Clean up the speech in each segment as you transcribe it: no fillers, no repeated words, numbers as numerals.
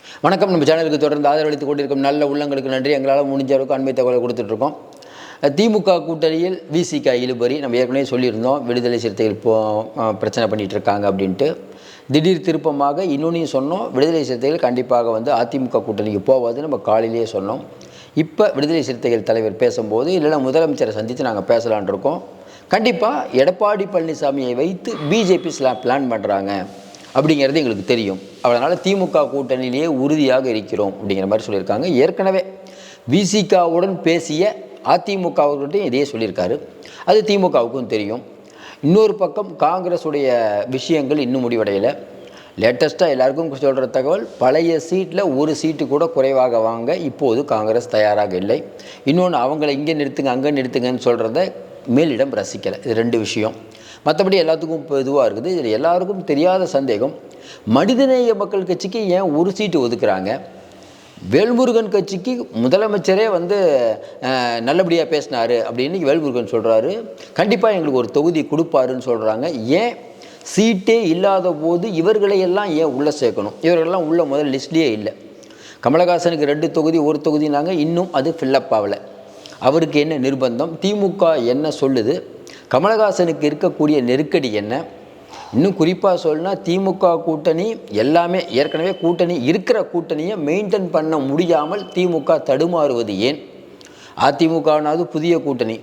வணக்கம். நம்ம சேனலுக்கு தொடர்ந்து ஆதரவளித்துக் கொண்டிருக்கும் நல்ல உள்ளங்களுக்கு நன்றி. எங்களால் முடிஞ்ச அளவுக்கு அண்மை தகவலை கொடுத்துட்ருக்கோம். திமுக கூட்டணியில் விசிக இழுபறி நம்ம ஏற்கனவே சொல்லியிருந்தோம். விடுதலை சிறுத்தைகள் இப்போ பிரச்சனை பண்ணிகிட்டு இருக்காங்க அப்படின்ட்டு. திடீர் திருப்பமாக இன்னொன்றையும் சொன்னோம். விடுதலை சிறுத்தைகள் கண்டிப்பாக அதிமுக கூட்டணிக்கு போவாது நம்ம காலையிலேயே சொன்னோம். இப்போ விடுதலை சிறுத்தைகள் தலைவர் பேசும்போது இல்லைன்னா முதலமைச்சரை சந்தித்து நாங்கள் பேசலான் இருக்கோம். கண்டிப்பாக எடப்பாடி பழனிசாமியை வைத்து பிஜேபி பிளான் பண்ணுறாங்க அப்படிங்கிறது எங்களுக்கு தெரியும். அதனால் திமுக கூட்டணியிலேயே உறுதியாக இருக்கிறோம் அப்படிங்கிற மாதிரி சொல்லியிருக்காங்க. ஏற்கனவே விசிகாவுடன் பேசிய அதிமுகவுக்கிட்டையும் இதையே சொல்லியிருக்காரு. அது திமுகவுக்கும் தெரியும். இன்னொரு பக்கம் காங்கிரஸுடைய விஷயங்கள் இன்னும் முடிவடையலை. லேட்டஸ்ட்டாக எல்லாருக்கும் சொல்கிற தகவல், பழைய சீட்டில் ஒரு சீட்டு கூட குறைவாக வாங்க இப்போது காங்கிரஸ் தயாராக இல்லை. இன்னொன்று, அவங்கள இங்கே நிறுத்துங்க அங்கே நிறுத்துங்கன்னு சொல்கிறத மேலிடம் ரசிக்கலை. இது ரெண்டு விஷயம். மற்றபடி எல்லாத்துக்கும் இப்போ இதுவாக இருக்குது. இதில் எல்லாருக்கும் தெரியாத சந்தேகம், மனிதநேய மக்கள் கட்சிக்கு ஏன் ஒரு சீட்டு ஒதுக்குறாங்க? வேல்முருகன் கட்சிக்கு முதலமைச்சரே நல்லபடியாக பேசினார் அப்படின்னு வேல்முருகன் சொல்கிறாரு. கண்டிப்பாக எங்களுக்கு ஒரு தொகுதி கொடுப்பாருன்னு சொல்கிறாங்க. ஏன் சீட்டே இல்லாத போது இவர்களையெல்லாம் ஏன் உள்ளே சேர்க்கணும்? இவர்களெல்லாம் உள்ள முதல் லிஸ்ட்லேயே இல்லை. கமலஹாசனுக்கு 2 தொகுதி 1 தொகுதினாங்க, இன்னும் அது ஃபில்லப் ஆகலை. அவருக்கு என்ன நிர்பந்தம்? திமுக என்ன சொல்லுது? கமலஹாசனுக்கு இருக்கக்கூடிய நெருக்கடி என்ன? இன்னும் குறிப்பாக சொல்லணும்னா, திமுக கூட்டணி எல்லாமே ஏற்கனவே கூட்டணி இருக்கிற கூட்டணியை மெயின்டைன் பண்ண முடியாமல் திமுக தடுமாறுவது ஏன்? அதிமுகனாவது புதிய கூட்டணி,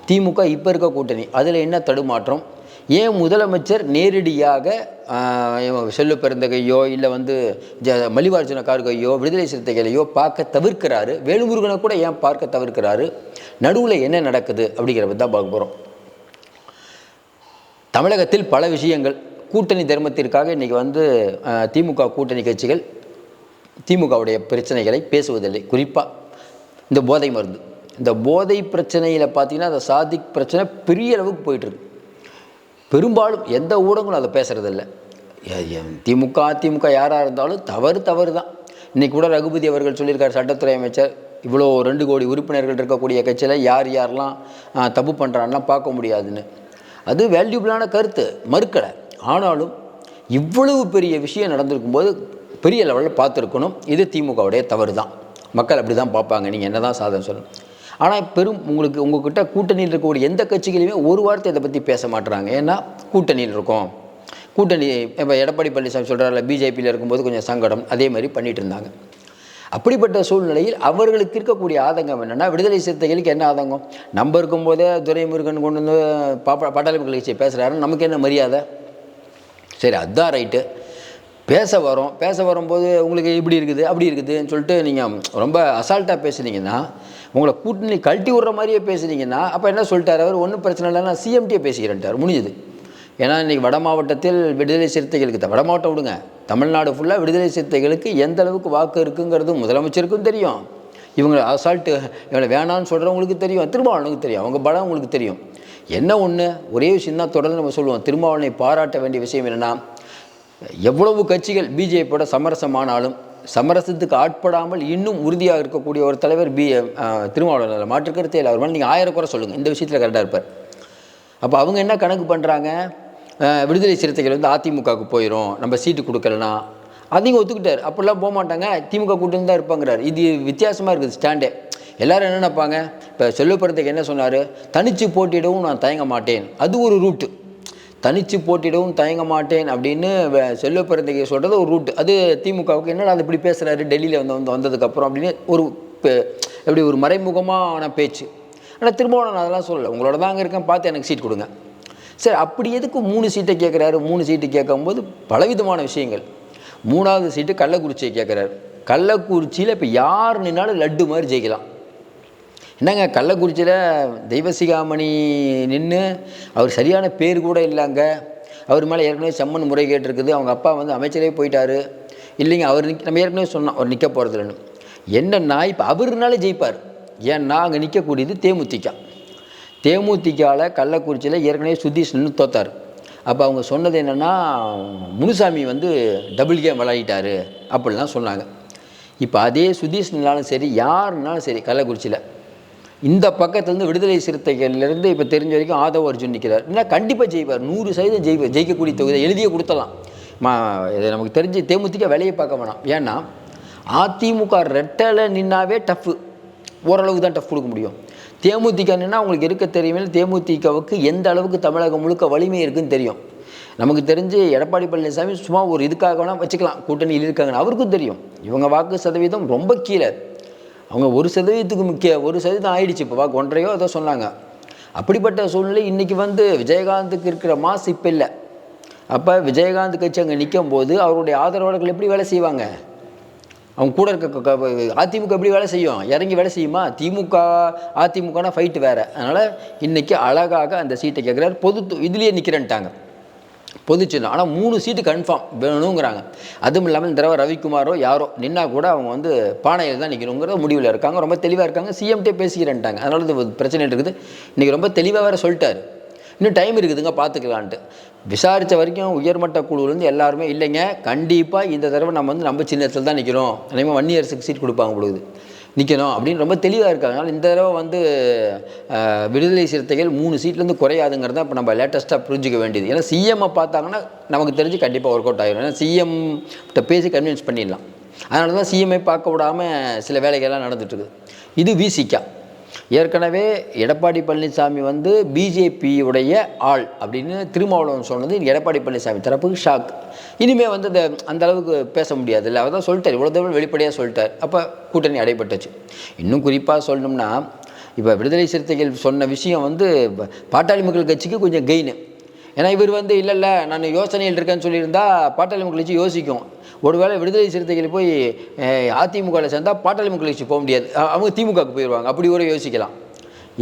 திமுக இப்போ இருக்க கூட்டணி, அதில் என்ன தடுமாற்றம்? ஏன் முதலமைச்சர் நேரடியாக செல்வ பெருந்தகையோ இல்லை மல்லிகார்ஜுன கார்கையோ விடுதலை சிறுத்தைகளையோ பார்க்க தவிர்க்கிறாரு? வேலுமுருகனை கூட ஏன் பார்க்க தவிர்க்கிறாரு? நடுவில் என்ன நடக்குது அப்படிங்கிறத தான் பார்க்க போகிறோம். தமிழகத்தில் பல விஷயங்கள் கூட்டணி தர்மத்திற்காக இன்றைக்கி திமுக கூட்டணி கட்சிகள் திமுகவுடைய பிரச்சனைகளை பேசுவதில்லை. குறிப்பாக இந்த போதை மருந்து, இந்த போதை பிரச்சனையில் பார்த்திங்கன்னா, அந்த சாதிக் பிரச்சனை பெரிய அளவுக்கு போயிட்டுருக்கு. பெரும்பாலும் எந்த ஊடகங்களும் அதை பேசுகிறதில்ல. திமுக அதிமுக யாராக இருந்தாலும் தவறு தான். இன்றைக்கி கூட ரகுபதி அவர்கள் சொல்லியிருக்கார், சட்டத்துறை அமைச்சர், இவ்வளோ 2 கோடி உறுப்பினர்கள் இருக்கக்கூடிய கட்சியில் யாரெல்லாம் தப்பு பண்ணுறான்லாம் பார்க்க முடியாதுன்னு. அது வேல்யூபிளான கருத்து, மறுக்கலை. ஆனாலும் இவ்வளவு பெரிய விஷயம் நடந்திருக்கும்போது பெரிய லெவலில் பார்த்துருக்கணும். இது திமுகவுடைய தவறு தான். மக்கள் அப்படி தான் பார்ப்பாங்க, நீங்கள் என்ன தான் சாதனை சொல்லணும். ஆனால் உங்கள்கிட்ட கூட்டணியில் இருக்கக்கூடிய எந்த கட்சிகளையுமே ஒரு வார்த்தை இதை பற்றி பேச மாட்டுறாங்க. ஏன்னா கூட்டணியில் இருக்கோம். கூட்டணி இப்போ எடப்பாடி பழனிசாமி சொல்கிறாரில்ல, பிஜேபியில் இருக்கும்போது கொஞ்சம் சங்கடம், அதே மாதிரி பண்ணிகிட்டு இருந்தாங்க. அப்படிப்பட்ட சூழ்நிலையில் அவர்களுக்கு இருக்கக்கூடிய ஆதங்கம் என்னென்னா, விடுதலை சிறுத்தைகளுக்கு என்ன ஆதங்கம்? நம்ம இருக்கும்போதே துரைமுருகன் கொண்டு பாட்டாளி மக்கள் கட்சியை பேசுகிறாருன்னு நமக்கு என்ன மரியாதை? சரி, அதுதான் ரைட்டு. பேச வரும்போது உங்களுக்கு இப்படி இருக்குது அப்படி இருக்குதுன்னு சொல்லிட்டு நீங்கள் ரொம்ப அசால்ட்டாக பேசுனீங்கன்னா, உங்களை கூட்டணி கழட்டி விடுற மாதிரியே பேசுனீங்கன்னா, அப்போ என்ன சொல்லிட்டார் அவர்? ஒன்றும் பிரச்சனை இல்லைன்னா சிஎம்டியை பேசிக்கிறேன்ட்டார், முடிஞ்சுது. ஏன்னா இன்றைக்கி வட மாவட்டத்தில் விடுதலை சிறுத்தைகளுக்கு, வட மாவட்டம் விடுங்க, தமிழ்நாடு ஃபுல்லாக விடுதலை சிறுத்தைகளுக்கு எந்த அளவுக்கு வாக்கு இருக்குங்கிறது முதலமைச்சருக்கும் தெரியும். இவங்க அசால்ட்டு இவங்களை வேணான்னு சொல்கிறவங்களுக்கு தெரியும், திருமாவளவனுக்கு தெரியும், அவங்க பலம் உங்களுக்கு தெரியும். என்ன ஒன்று, ஒரே விஷயம் தான் தொடர்ந்து நம்ம சொல்லுவோம். திருமாவளவனை பாராட்ட வேண்டிய விஷயம் என்னென்னா, எவ்வளவு கட்சிகள் பிஜேபியோட சமரசமானாலும் சமரசத்துக்கு ஆட்படாமல் இன்னும் உறுதியாக இருக்கக்கூடிய ஒரு தலைவர் திருமாவளவன். மாற்றுக்கருத்தே இல்லை. அவர் மேலே நீங்கள் 1000 குறை சொல்லுங்கள், இந்த விஷயத்தில் கரெக்டாக இருப்பார். அப்போ அவங்க என்ன கணக்கு பண்ணுறாங்க? விடுதலை சிறுத்தைகள் அதிமுகவுக்கு போயிடும், நம்ம சீட்டு கொடுக்கலனா. அதையும் ஒத்துக்கிட்டார். அப்படிலாம் போக மாட்டாங்க, திமுக கூட்டணி தான் இருப்பாங்கிறார். இது வித்தியாசமாக இருக்குது ஸ்டாண்டே. எல்லோரும் என்ன நினைப்பாங்க? இப்போ செல்வப்பெருந்தகைக்கு என்ன சொன்னார்? தனித்து போட்டியிடவும் நான் தயங்க மாட்டேன். அது ஒரு ரூட்டு. தனித்து போட்டியிடவும் தயங்க மாட்டேன் அப்படின்னு செல்வப்பெருந்தகை சொல்கிறது ஒரு ரூட்டு. அது திமுகவுக்கு என்னடா அது இப்படி பேசுகிறாரு டெல்லியில் வந்ததுக்கப்புறம் அப்படின்னு எப்படி ஒரு மறைமுகமான பேச்சு. ஆனால் திருமாவளவன் அதெல்லாம் சொல்லலை. உங்களோட தாங்க இருக்கேன், பார்த்து எனக்கு சீட் கொடுங்க. சரி, அப்படி எதுக்கு 3 சீட்டை கேட்குறாரு? 3 சீட்டு கேட்கும்போது பலவிதமான விஷயங்கள். 3வது சீட்டு கள்ளக்குறிச்சியை கேட்குறாரு. கள்ளக்குறிச்சியில் இப்போ யார் நின்னாலும் லட்டு மாதிரி ஜெயிக்கலாம். என்னங்க, கள்ளக்குறிச்சியில் தெய்வசிகாமணி நின்று அவர் சரியான பேர் கூட இல்லைங்க. அவர் மேலே ஏற்கனவே சம்மன் முறைகேட்டு இருக்குது. அவங்க அப்பா அமைச்சரே போயிட்டார். இல்லைங்க, அவர் நம்ம ஏற்கனவே சொன்னோம் அவர் நிற்க போகிறதில்லன்னு. என்னன்னா இப்போ அவருனாலே ஜெயிப்பார். ஏன்னா அங்கே நிற்கக்கூடியது தேமுதிகவில் கள்ளக்குறிச்சியில் ஏற்கனவே சுதீஷ் நின்று தோத்தார். அப்போ அவங்க சொன்னது என்னென்னா, முனுசாமி டபுள் கேம் விளையாடிட்டார் அப்படிலாம் சொன்னாங்க. இப்போ அதே சுதீஷ் நின்னாலும் சரி, யாருனாலும் சரி, கள்ளக்குறிச்சியில் இந்த பக்கத்துலேருந்து விடுதலை சிறுத்தைகள்லேருந்து இப்போ தெரிஞ்ச வரைக்கும் ஆதவ் அர்ஜுன் நிற்கிறார். ஏன்னா கண்டிப்பாக ஜெயிப்பார், 100% ஜெயிக்கக்கூடிய தொகுதி எழுதியே கொடுத்தலாம். இதை நமக்கு தெரிஞ்சு தேமுதிக வேலையை பார்க்க வேணாம். ஏன்னா அதிமுக ரெட்டலை நின்னாவே டஃப்பு, ஓரளவுக்கு தான் டஃப் கொடுக்க முடியும். தேமுதிக நின்னா அவங்களுக்கு இருக்க தெரியுமே, தேமுதிகவுக்கு எந்த அளவுக்கு தமிழகம் முழுக்க வலிமை இருக்குதுன்னு தெரியும். நமக்கு தெரிஞ்சு எடப்பாடி பழனிசாமி சும்மா ஒரு இதுக்காக வேணால் வச்சுக்கலாம், கூட்டணியில் இருக்காங்கன்னு அவருக்கும் தெரியும். இவங்க வாக்கு சதவீதம் ரொம்ப கீழே, அவங்க 1% 1% ஆயிடுச்சு. இப்போ வாக்கு 1.5 ஏதோ சொன்னாங்க. அப்படிப்பட்ட சூழ்நிலை இன்றைக்கி விஜயகாந்துக்கு இருக்கிற மாஸ் இப்போ இல்லை. அப்போ விஜயகாந்த் கட்சி அங்கே நிற்கும் போது அவருடைய ஆதரவாளர்கள் எப்படி வேலை செய்வாங்க? அவங்க கூட இருக்க அதிமுக எப்படி வேலை செய்யும்? இறங்கி வேலை செய்யுமா? அதிமுகனா ஃபைட்டு வேறு. அதனால் இன்றைக்கி அழகாக அந்த சீட்டை கேட்குறாரு. இதுலேயே நிற்கிறேன்ட்டாங்க, பொதுச்சின்னம். ஆனால் 3 சீட்டு கன்ஃபார்ம் வேணுங்கிறாங்க. அதுவும் இல்லாமல் இந்த தடவை ரவிக்குமாரோ யாரோ நின்னா கூட அவங்க பானையில் தான் நிற்கணுங்கிற முடிவில் இருக்காங்க. ரொம்ப தெளிவாக இருக்காங்க. சிஎம்டே பேசிக்கிறேன்ட்டாங்க. அதனால இது பிரச்சனை இருக்குது. இன்றைக்கி ரொம்ப தெளிவாக வேறு சொல்லிட்டார், இன்னும் டைம் இருக்குதுங்க பார்த்துக்கலான்ட்டு. விசாரித்த வரைக்கும் உயர்மட்ட குழுவிலேருந்து எல்லாருமே இல்லைங்க, கண்டிப்பாக இந்த தடவை நம்ம சின்னத்தில் தான் நிற்கிறோம், அதேமாதிரி வன்னியரசுக்கு சீட் கொடுப்பாங்க பொழுது நிற்கணும் அப்படின்னு ரொம்ப தெளிவாக இருக்காங்க. அதனால் இந்த தடவை விடுதலை சிறுத்தைகள் 3 சீட்லேருந்து குறையாதுங்கிறத இப்போ நம்ம லேட்டஸ்ட்டாக புரிஞ்சிக்க வேண்டியது. ஏன்னா சிஎம்மை பார்த்தாங்கன்னா நமக்கு தெரிஞ்சு கண்டிப்பாக ஒர்க் அவுட் ஆகிடும். ஏன்னா சிஎம்கிட்ட பேசி கன்வின்ஸ் பண்ணிடலாம். அதனால தான் சிஎம்ஐ பார்க்க விடாமல் சில வேலைகள்லாம் நடந்துட்டுருக்குது. இது விசிகா. ஏற்கனவே எடப்பாடி பழனிசாமி பிஜேபியுடைய ஆள் அப்படின்னு திருமாவளவன் சொன்னது எடப்பாடி பழனிசாமி தரப்புக்கு ஷாக். இனிமேல் அந்த அளவுக்கு பேச முடியாது இல்லை, அவர் தான் சொல்லிட்டார், இவ்வளோ தூரம் வெளிப்படையாக சொல்லிட்டார். அப்போ கூட்டணி அடைபட்டுச்சு. இன்னும் குறிப்பாக சொல்லணும்னா இப்போ விடுதலை சிறுத்தைகள் சொன்ன விஷயம் பாட்டாளி மக்கள் கட்சிக்கு கொஞ்சம் கெயின். ஏன்னா இவர் இல்லை நான் யோசனையில் இருக்கேன்னு சொல்லியிருந்தா பாட்டாளி மக்கள் கட்சி யோசிக்கும். ஒருவேளை விடுதலை சிறுத்தைகள் போய் அதிமுகவில் சேர்ந்தால் பாட்டாளி மக்கள் கட்சி போக முடியாது, அவங்க திமுகவுக்கு போயிடுவாங்க, அப்படி கூட யோசிக்கலாம்.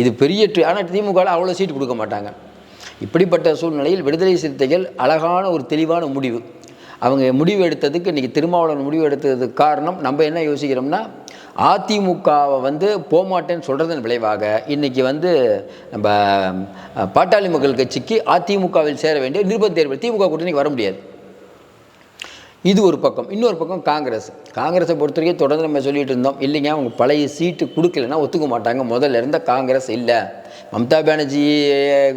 இது பெரிய ஆனால் திமுகவில் அவ்வளோ சீட்டு கொடுக்க மாட்டாங்க. இப்படிப்பட்ட சூழ்நிலையில் விடுதலை சிறுத்தைகள் அழகான ஒரு தெளிவான முடிவு அவங்க முடிவு எடுத்ததுக்கு, இன்றைக்கி திருமாவளவன் முடிவு எடுத்ததுக்கு காரணம் நம்ம என்ன யோசிக்கிறோம்னா, அதிமுகவை போகமாட்டேன்னு சொல்கிறதன் விளைவாக இன்றைக்கி நம்ம பாட்டாளி மக்கள் கட்சிக்கு அதிமுகவில் சேர வேண்டிய நிர்பந்த தேர்வு, திமுக கூட்டணிக்கு வர முடியாது. இது ஒரு பக்கம். இன்னொரு பக்கம் காங்கிரஸை பொறுத்த வரைக்கும் தொடர்ந்து நம்ம சொல்லிகிட்டு இருந்தோம், இல்லைங்க அவங்க பழைய சீட்டு கொடுக்கலன்னா ஒத்துக்க மாட்டாங்க. முதல்ல இருந்த காங்கிரஸ் இல்லை, மம்தா பானர்ஜி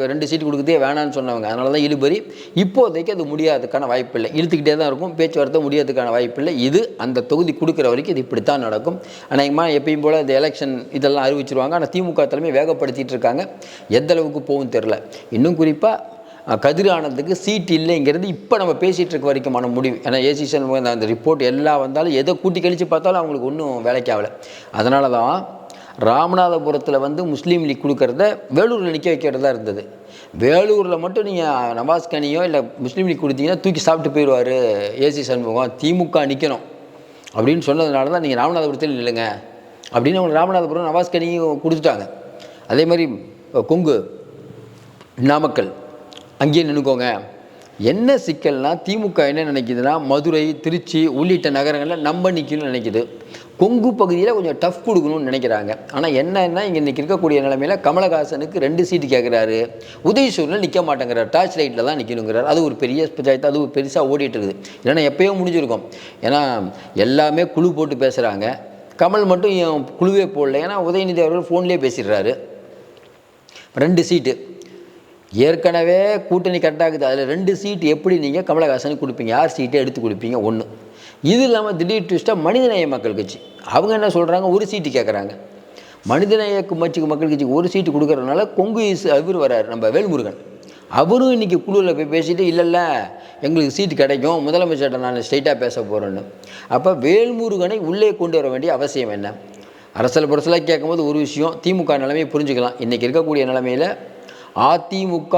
2 சீட்டு கொடுக்குறதே வேணான்னு சொன்னவங்க, அதனால தான் இழுபறி. இப்போதைக்கு அது முடியாததுக்கான வாய்ப்பு இல்லை, இழுத்துக்கிட்டே தான் இருக்கும், பேச்சுவார்த்தை முடியாததுக்கான வாய்ப்பு இல்லை. இது அந்த தொகுதி கொடுக்குற வரைக்கும் இது இப்படித்தான் நடக்கும். அநேகமாக எப்பயும் போல் இந்த எலெக்ஷன் இதெல்லாம் அறிவிச்சிருவாங்க. ஆனால் திமுக தலைமை வேகப்படுத்திட்டு இருக்காங்க, எந்த அளவுக்கு போகும் தெரில. இன்னும் குறிப்பாக கதிர் ஆனந்துக்கு சீட் இல்லைங்கிறது இப்போ நம்ம பேசிகிட்டு இருக்க வரைக்குமான முடிவு. ஏன்னா ஏசி சண்முகம் அந்த ரிப்போர்ட் எல்லாம் வந்தாலும் எதை கூட்டி கழித்து பார்த்தாலும் அவங்களுக்கு ஒன்றும் வேலைக்கு ஆகலை. அதனால தான் ராமநாதபுரத்தில் முஸ்லீம் லீக் கொடுக்கறத வேலூரில் நிற்க வைக்கிறதா இருந்தது. வேலூரில் மட்டும் நீங்கள் நவாஸ் கனியோ இல்லை முஸ்லீம் லீக் கொடுத்தீங்கன்னா தூக்கி சாப்பிட்டு போயிடுவார் ஏசி சண்முகம், திமுக நிற்கணும் அப்படின்னு சொன்னதுனால தான் நீங்கள் ராமநாதபுரத்தில் இல்லைங்க அப்படின்னு அவங்க ராமநாதபுரம் நவாஸ் கனியும் கொடுத்துட்டாங்க. அதே மாதிரி கொங்கு நாமக்கல் அங்கேயே நின்றுக்கோங்க. என்ன சிக்கல்னா திமுக என்ன நினைக்குதுன்னா, மதுரை திருச்சி உள்ளிட்ட நகரங்களில் நம்ம நிற்கணும்னு நினைக்குது. கொங்கு பகுதியில் கொஞ்சம் டஃப் கொடுக்கணும்னு நினைக்கிறாங்க. ஆனால் என்னன்னா இங்கே இன்றைக்கி இருக்கக்கூடிய நிலைமையில் கமலஹாசனுக்கு 2 சீட்டு கேட்குறாரு, உதயசூரில் நிற்க மாட்டேங்கிறார், டார்ச் லைட்டில் தான் நிற்கணுங்கிறார். அது ஒரு பெரிய பஞ்சாயத்து, அது பெருசாக ஓடிட்டு இருக்குது. இல்லைன்னா எப்போயோ முடிஞ்சிருக்கும். ஏன்னா எல்லாமே குழு போட்டு பேசுகிறாங்க, கமல் மட்டும் குழுவே போடல. ஏன்னா உதயநிதி அவர்கள் ஃபோன்லேயே பேசிடுறாரு. 2 சீட்டு ஏற்கனவே கூட்டணி கரெக்டாகுது, அதில் 2 சீட்டு எப்படி நீங்கள் கமலஹாசனுக்கு கொடுப்பீங்க? யார் சீட்டை எடுத்து கொடுப்பீங்க? 1. இது இல்லாமல் திடீர் ட்விஸ்ட்டாக மனிதநேய மக்கள் கட்சி அவங்க என்ன சொல்கிறாங்க, 1 சீட்டு கேட்குறாங்க. மனிதநேய மக்கள் கட்சிக்கு 1 சீட்டு கொடுக்குறதுனால கொங்கு அவர் வரார், நம்ம வேல்முருகன், அவரும் இன்றைக்கி குழுவில் போய் பேசிட்டு இல்லை எங்களுக்கு சீட்டு கிடைக்கும், முதலமைச்சர்கிட்ட நான் ஸ்ட்ரைட்டாக பேச போகிறேன்னு. அப்போ வேல்முருகனை உள்ளே கொண்டு வர வேண்டிய அவசியம் என்ன? அரசியல் புரசலாக கேட்கும்போது ஒரு விஷயம், திமுக நிலைமையை புரிஞ்சுக்கலாம். இன்றைக்கி இருக்கக்கூடிய நிலைமையில் அதிமுக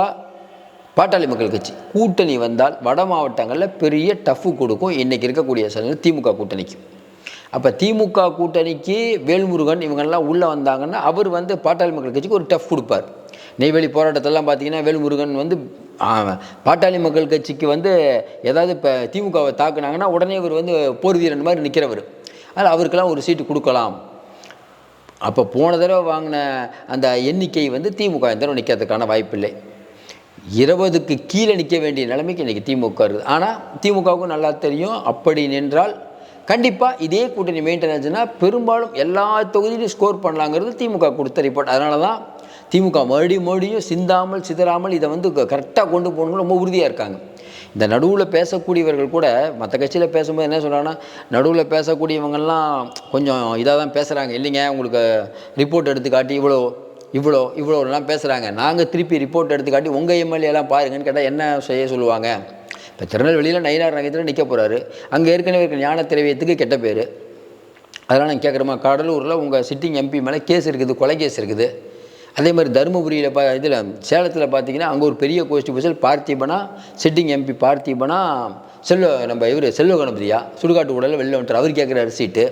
பாட்டாளி மக்கள் கட்சி கூட்டணி வந்தால் வட மாவட்டங்களில் பெரிய டஃப்பு கொடுக்கும் இன்றைக்கி இருக்கக்கூடிய சூழ்நிலை திமுக கூட்டணிக்கு. அப்போ திமுக கூட்டணிக்கு வேல்முருகன் இவங்கெல்லாம் உள்ளே வந்தாங்கன்னா அவர் பாட்டாளி மக்கள் கட்சிக்கு ஒரு டஃப் கொடுப்பார். நெய்வேலி போராட்டத்தெல்லாம் பார்த்தீங்கன்னா வேல்முருகன் பாட்டாளி மக்கள் கட்சிக்கு ஏதாவது இப்போ திமுகவை தாக்குனாங்கன்னா உடனே இவர் போர் வீரன் மாதிரி நிற்கிறவர். அதில் அவருக்கெல்லாம் ஒரு சீட்டு கொடுக்கலாம். அப்போ போன தடவை வாங்கின அந்த எண்ணிக்கை திமுக இந்த தடவை நிற்கிறதுக்கான வாய்ப்பில்லை. 20க்கு கீழே நிற்க வேண்டிய நிலைமைக்கு இன்றைக்கி திமுக இருக்குது. ஆனால் திமுகவுக்கும் நல்லா தெரியும், அப்படி நின்றால் கண்டிப்பாக இதே கூட்டணி மெயின்டெனன்ஸ்னா பெரும்பாலும் எல்லா தொகுதியிலையும் ஸ்கோர் பண்ணலாங்கிறது திமுக கொடுத்த ரிப்போர்ட். அதனால தான் திமுக மறுபடியும் சிந்தாமல் சிதறாமல் இதை கரெக்டாக கொண்டு போகணும்னு ரொம்ப உறுதியாக இருக்காங்க. இந்த நடுவில் பேசக்கூடியவர்கள் கூட மற்ற கட்சியில் பேசும்போது என்ன சொல்கிறாங்கன்னா, நடுவில் பேசக்கூடியவங்கெல்லாம் கொஞ்சம் இதாக தான் பேசுகிறாங்க. இல்லைங்க, உங்களுக்கு ரிப்போர்ட் எடுத்து காட்டி இவ்வளோலாம் பேசுகிறாங்க. நாங்கள் திருப்பி ரிப்போர்ட் எடுத்து காட்டி உங்கள் எம்எல்ஏலாம் பாருங்கன்னு கேட்டால் என்ன செய்ய சொல்லுவாங்க? இப்போ திருநெல்வேலியில் நயினார் நாகேந்திரன் நிற்க போகிறாரு. அங்கே ஏற்கனவே இருக்கிற ஞான திரவியத்துக்கு கெட்ட பேர். அதெல்லாம் நாங்கள் கேட்குறோமா? கடலூரில் உங்கள் சிட்டிங் எம்பி மேலே கேஸ் இருக்குது, கொலை கேஸ் இருக்குது. அதே மாதிரி தருமபுரியில் இதில் சேலத்தில் பார்த்தீங்கன்னா அங்கே ஒரு பெரிய கோஷ்டி பூசல். பார்த்திபனா சிட்டிங் எம்பி பார்த்திபனா நம்ம செல்வ கணபதியா சுடுகாட்டு உடலில் வெளில வந்துட்டார். அவர் கேட்குறாரு சீட்டு.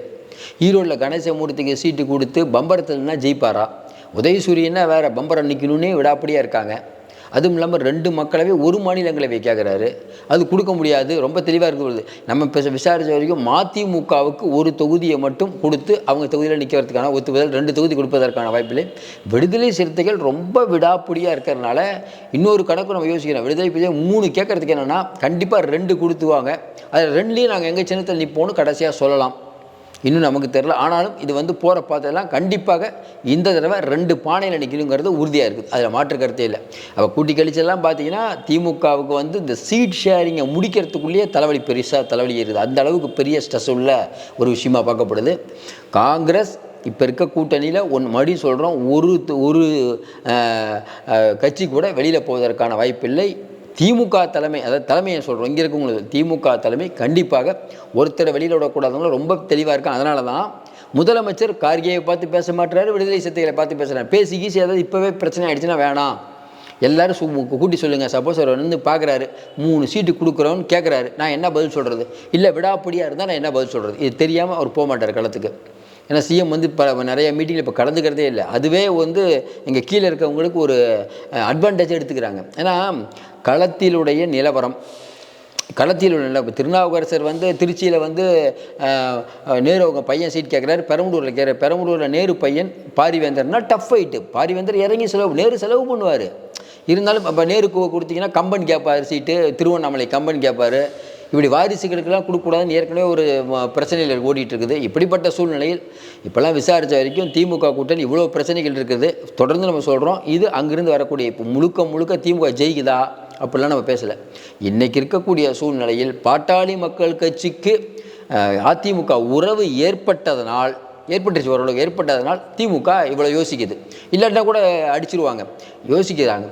ஈரோட்டில் கணேசமூர்த்திக்கு சீட்டு கொடுத்து பம்பரத்துலன்னா ஜெயிப்பாரா? உதயசூரியன்னா வேறு பம்பரம் நிற்கணுன்னே விடாப்படியாக இருக்காங்க. அதுவும் இல்லாமல் 2 மக்களவை ஒரு மாநிலங்களவை கேட்குறாரு. அது கொடுக்க முடியாது. ரொம்ப தெளிவாக இருக்கிறது. நம்ம விசாரித்த வரைக்கும் மதிமுகவுக்கு ஒரு தொகுதியை மட்டும் கொடுத்து அவங்க தொகுதியில் நிற்கிறதுக்கான ஒத்துவதில் 2 தொகுதி கொடுப்பதற்கான வாய்ப்பில்லை. விடுதலை சிறுத்தைகள் ரொம்ப விடாப்பிடியாக இருக்கிறதுனால இன்னொரு கணக்கு நம்ம யோசிக்கிறோம். விடுதலை சிறுத்தைகள் 3 கேட்குறதுக்கு என்னென்னா கண்டிப்பாக 2 கொடுத்துவாங்க. அதில் 2லேயும் நாங்கள் எங்கள் சின்னத்தில் நிற்போன்னு கடைசியாக சொல்லலாம். இன்னும் நமக்கு தெரில. ஆனாலும் இது போகிற பார்த்ததெல்லாம் கண்டிப்பாக இந்த தடவை 2 பானையில் நிற்கணுங்கிறது உறுதியாக இருக்குது. அதில் மாற்று கருத்தே இல்லை. அப்போ கூட்டி கழிச்செல்லாம் பார்த்தீங்கன்னா திமுகவுக்கு இந்த சீட் ஷேரிங்கை முடிக்கிறதுக்குள்ளேயே பெருசாக தலைவலி இருக்குது. அந்த அளவுக்கு பெரிய ஸ்ட்ரெஸ் உள்ள ஒரு விஷயமாக பார்க்கப்படுது. காங்கிரஸ் இப்போ இருக்க கூட்டணியில் மறுபடியும் சொல்கிறோம், ஒரு கட்சி கூட வெளியில் போவதற்கான வாய்ப்பில்லை. திமுக தலைமை, அதாவது தலைமையை சொல்கிறோம், இங்கே இருக்கவங்களுக்கு திமுக தலைமை கண்டிப்பாக ஒருத்தரை வெளியில் விடக்கூடாதவங்களும் ரொம்ப தெளிவாக இருக்காங்க. அதனால தான் முதலமைச்சர் கார்கேயை பார்த்து பேச மாட்டுறாரு, விடுதலை சிறுத்தைகளை பார்த்து பேசுகிறார். பேசி கீசி ஏதாவது இப்போவே பிரச்சனை ஆகிடுச்சுன்னா வேணாம், எல்லோரும் கூட்டி சொல்லுங்கள். சப்போஸ் அவர் பார்க்குறாரு 3 சீட்டு கொடுக்குறோன்னு கேட்குறாரு, நான் என்ன பதில் சொல்கிறது? இல்லை விடாப்படியாக இருந்தால் நான் என்ன பதில் சொல்கிறது? இது தெரியாமல் அவர் போக மாட்டார் களத்துக்கு. ஏன்னா சிஎம் நிறைய மீட்டிங்கில் இப்போ கலந்துக்கிறதே இல்லை. அதுவே எங்கள் கீழே இருக்கவங்களுக்கு ஒரு அட்வான்டேஜ் எடுத்துக்கிறாங்க. ஏன்னா களத்திலுடைய நிலவரம், இப்போ திருநாவுக்கரசர் திருச்சியில் நேரு அவங்க பையன் சீட் கேட்குறாரு, பெரம்பலூரில் நேரு பையன் பாரிவேந்தர்னா டஃப் ஃபைட்டு. பாரிவேந்தர் இறங்கி நேரு செலவு பண்ணுவார். இருந்தாலும் இப்போ நேருக்கு கொடுத்தீங்கன்னா கம்பன் கேட்பார் சீட்டு, திருவண்ணாமலை கம்பன் கேட்பார். இப்படி வாரிசுகளுக்கெல்லாம் கொடுக்கக்கூடாதுன்னு ஏற்கனவே ஒரு பிரச்சனைகள் ஓடிட்டு இருக்குது. இப்படிப்பட்ட சூழ்நிலையில் இப்போல்லாம் விசாரித்த வரைக்கும் திமுக கூட்டணி இவ்வளோ பிரச்சனைகள் இருக்குது. தொடர்ந்து நம்ம சொல்கிறோம், இது அங்கிருந்து வரக்கூடிய இப்போ முழுக்க திமுக ஜெயிக்குதா அப்படிலாம் நம்ம பேசலை. இன்றைக்கி இருக்கக்கூடிய சூழ்நிலையில் பாட்டாளி மக்கள் கட்சிக்கு அதிமுக உறவு ஏற்பட்டுருச்சு, ஓரளவுக்கு ஏற்பட்டதனால் திமுக இவ்வளோ யோசிக்குது. இல்லாட்டினா கூட அடிச்சிருவாங்க, யோசிக்கிறாங்க.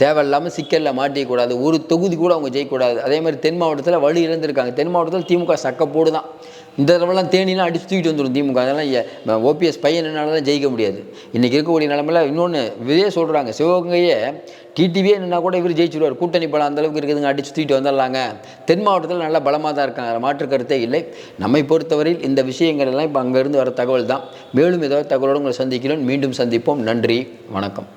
தேவையில்லாமல் சிக்கலில் மாட்டிக்கூடாது, ஒரு தொகுதி கூட அவங்க ஜெயிக்கக்கூடாது. அதே மாதிரி தென் மாவட்டத்தில் வலு இழந்திருக்காங்க. தென் மாவட்டத்தில் திமுக சக்கப்போடு தான். இந்த தடவைலாம் தேனிலாம் அடிச்சு தூக்கிட்டு வந்துடும் திமுக. அதெல்லாம் ஓபிஎஸ் பையனால தான் ஜெயிக்க முடியாது. இன்றைக்கி இருக்கக்கூடிய நிலமையில் இன்னொன்று இதே சொல்கிறாங்க, சிவகங்கையே டிடிவியே என்னன்னா கூட இவர் ஜெயிச்சிருவார், கூட்டணி பலம் அந்தளவுக்கு இருக்குதுங்க, அடிச்சு தூக்கிட்டு வந்துடலாங்க. தென் மாவட்டத்தில் நல்லா பலமாக தான் இருக்காங்க, மாற்று கருத்தே இல்லை. நம்மை பொறுத்தவரையில் இந்த விஷயங்கள் எல்லாம் இப்போ அங்கேருந்து வர தகவல் தான். மேலும் ஏதாவது தகவலோடு உங்களை சந்திக்கிறோம். மீண்டும் சந்திப்போம். நன்றி, வணக்கம்.